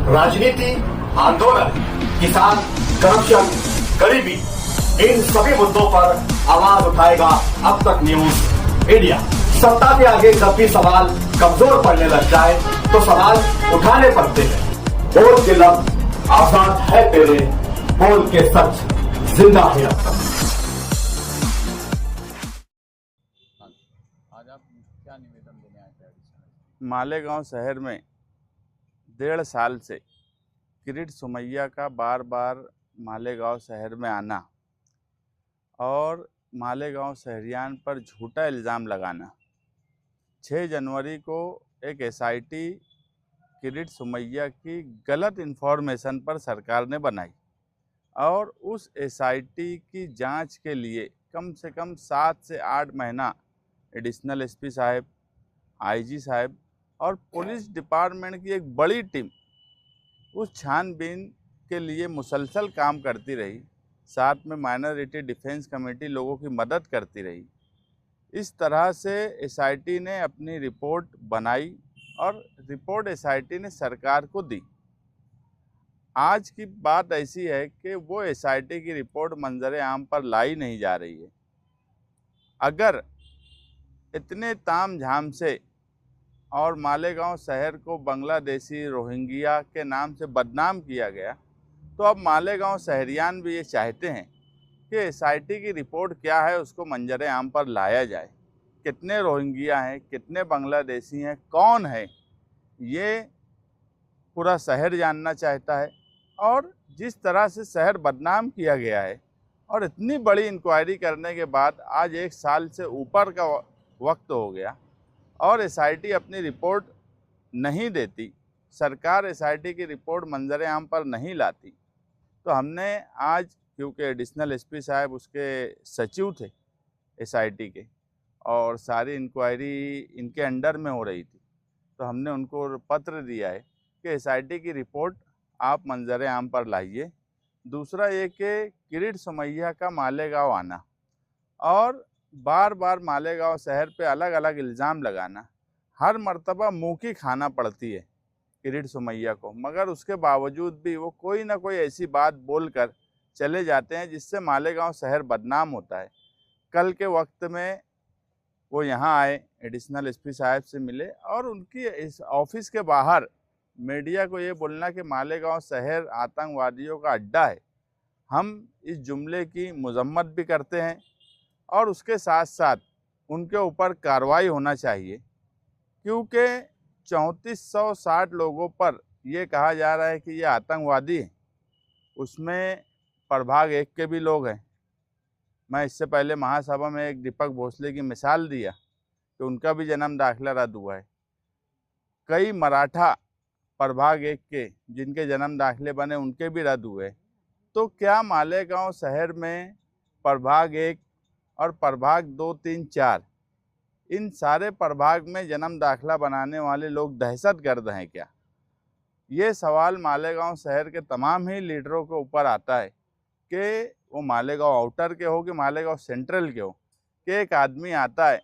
राजनीति, आंदोलन, किसान, करप्शन, गरीबी, इन सभी मुद्दों पर आवाज उठाएगा अब तक न्यूज इंडिया। सत्ता के आगे जब भी सवाल कमजोर पड़ने लग जाए तो सवाल उठाने पड़ते हैं। बोल के लफ्ज आजाद है तेरे, बोल के सच जिंदा है अब तक। आज आप क्या निवेदन देने आए थे? मालेगांव शहर में 1.5 साल से किरीट सोमैया का बार बार मालेगांव शहर में आना और मालेगांव शहरियान पर झूठा इल्ज़ाम लगाना। 6 जनवरी को एक एसआईटी किरीट सोमैया की गलत इन्फॉर्मेशन पर सरकार ने बनाई और उस एसआईटी की जांच के लिए कम से कम 7 से 8 महीना एडिशनल एसपी साहब, आईजी साहब और पुलिस डिपार्टमेंट की एक बड़ी टीम उस छानबीन के लिए मुसलसल काम करती रही। साथ में माइनॉरिटी डिफेंस कमेटी लोगों की मदद करती रही। इस तरह से एसआईटी ने अपनी रिपोर्ट बनाई और रिपोर्ट एसआईटी ने सरकार को दी। आज की बात ऐसी है कि वो एसआईटी की रिपोर्ट मंजर आम पर लाई नहीं जा रही है। अगर इतने ताम झाम से और मालेगांव शहर को बांग्लादेशी रोहिंग्या के नाम से बदनाम किया गया तो अब मालेगांव शहरियान भी ये चाहते हैं कि एसआईटी की रिपोर्ट क्या है उसको मंजर आम पर लाया जाए। कितने रोहिंग्या हैं, कितने बांग्लादेशी हैं, कौन है, ये पूरा शहर जानना चाहता है। और जिस तरह से शहर बदनाम किया गया है और इतनी बड़ी इंक्वायरी करने के बाद आज 1 साल से ऊपर का वक्त हो गया और एसआईटी अपनी रिपोर्ट नहीं देती, सरकार एसआईटी की रिपोर्ट मंजर आम पर नहीं लाती, तो हमने आज, क्योंकि एडिशनल एसपी साहब उसके सचिव थे एसआईटी के और सारी इंक्वायरी इनके अंडर में हो रही थी, तो हमने उनको पत्र दिया है कि एसआईटी की रिपोर्ट आप मंजर आम पर लाइए। दूसरा ये कि किरीट सोमैया का मालेगांव आना और बार बार मालेगांव शहर पे अलग अलग इल्ज़ाम लगाना, हर मर्तबा मुँह की खाना पड़ती है किरीट सोमैया को, मगर उसके बावजूद भी वो कोई ना कोई ऐसी बात बोलकर चले जाते हैं जिससे मालेगांव शहर बदनाम होता है। कल के वक्त में वो यहाँ आए, एडिशनल एसपी साहब से मिले और उनकी इस ऑफिस के बाहर मीडिया को ये बोलना कि मालेगांव शहर आतंकवादियों का अड्डा है, हम इस जुमले की मजम्मत भी करते हैं और उसके साथ साथ उनके ऊपर कार्रवाई होना चाहिए, क्योंकि 3460 लोगों पर यह कहा जा रहा है कि ये आतंकवादी हैं। उसमें प्रभाग 1 के भी लोग हैं। मैं इससे पहले महासभा में एक दीपक भोसले की मिसाल दिया कि उनका भी जन्म दाखिला रद्द हुआ है। कई मराठा प्रभाग 1 के जिनके जन्म दाखिले बने उनके भी रद्द हुए। तो क्या मालेगांव शहर में प्रभाग 1 और प्रभाग 2, 3, 4 इन सारे प्रभाग में जन्म दाखिला बनाने वाले लोग दहशतगर्द हैं क्या? ये सवाल मालेगांव शहर के तमाम ही लीडरों के ऊपर आता है कि वो मालेगांव आउटर के हो कि मालेगांव सेंट्रल के हो, कि एक आदमी आता है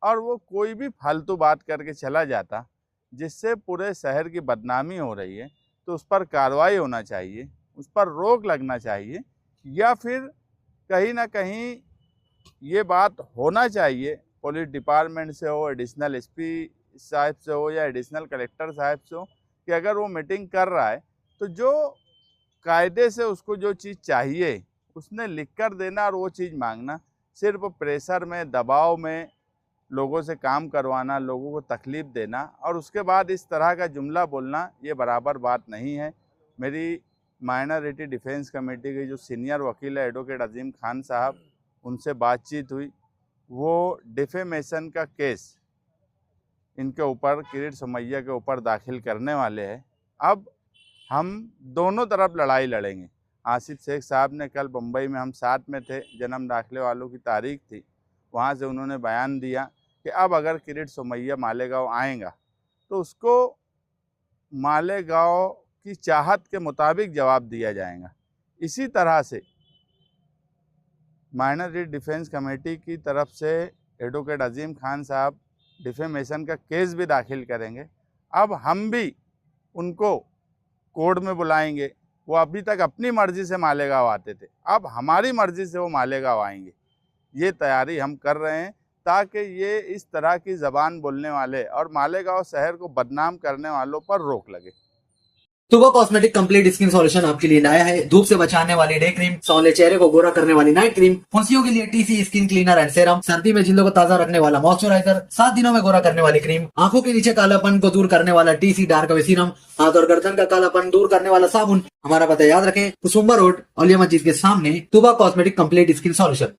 और वो कोई भी फालतू बात करके चला जाता जिससे पूरे शहर की बदनामी हो रही है, तो उस पर कार्रवाई होना चाहिए, उस पर रोक लगना चाहिए, या फिर कहीं ना कहीं ये बात होना चाहिए पुलिस डिपार्टमेंट से हो, एडिशनल एसपी साहब से हो या एडिशनल कलेक्टर साहब से हो, कि अगर वो मीटिंग कर रहा है तो जो कायदे से उसको जो चीज़ चाहिए उसने लिख कर देना और वो चीज़ मांगना। सिर्फ प्रेशर में, दबाव में लोगों से काम करवाना, लोगों को तकलीफ़ देना और उसके बाद इस तरह का जुमला बोलना, ये बराबर बात नहीं है। मेरी माइनॉरिटी डिफेंस कमेटी के जो सीनियर वकील है एडवोकेट अजीम खान साहब, उनसे बातचीत हुई। वो डिफेमेशन का केस इनके ऊपर, किरीट सोमैया के ऊपर दाखिल करने वाले हैं। अब हम दोनों तरफ लड़ाई लड़ेंगे। आसिफ शेख साहब ने कल बम्बई में, हम साथ में थे, जन्म दाखिले वालों की तारीख थी, वहाँ से उन्होंने बयान दिया कि अब अगर किरीट सोमैया मालेगांव आएगा तो उसको मालेगांव की चाहत के मुताबिक जवाब दिया जाएगा। इसी तरह से माइनॉरिटी डिफेंस कमेटी की तरफ से एडवोकेट अजीम खान साहब डिफेमेशन का केस भी दाखिल करेंगे। अब हम भी उनको कोड में बुलाएंगे। वो अभी तक अपनी मर्जी से मालेगांव आते थे, अब हमारी मर्जी से वो मालेगांव आएंगे। ये तैयारी हम कर रहे हैं ताकि ये इस तरह की ज़बान बोलने वाले और मालेगांव शहर को बदनाम करने वालों पर रोक लगे। तुबा कॉस्मेटिक कंप्लीट स्किन सॉल्यूशन आपके लिए लाया है धूप से बचाने वाली डे क्रीम, सौले चेहरे को गोरा करने वाली नाइट क्रीम, फुंसियों के लिए TC skin cleaner and serum, सर्दी में जिल्दों को ताजा रखने वाला मॉइस्चराइजर, 7 दिनों में गोरा करने वाली क्रीम, आंखों के नीचे कालापन को दूर करने वाला टीसी डार्क वे सीरम, हाथ और गर्दन का कालापन दूर करने वाला साबुन। हमारा पता याद रखें, कुसुम्बा रोड, औलिया मस्जिद के सामने, तुबा कॉस्मेटिक कंप्लीट स्किन सॉल्यूशन।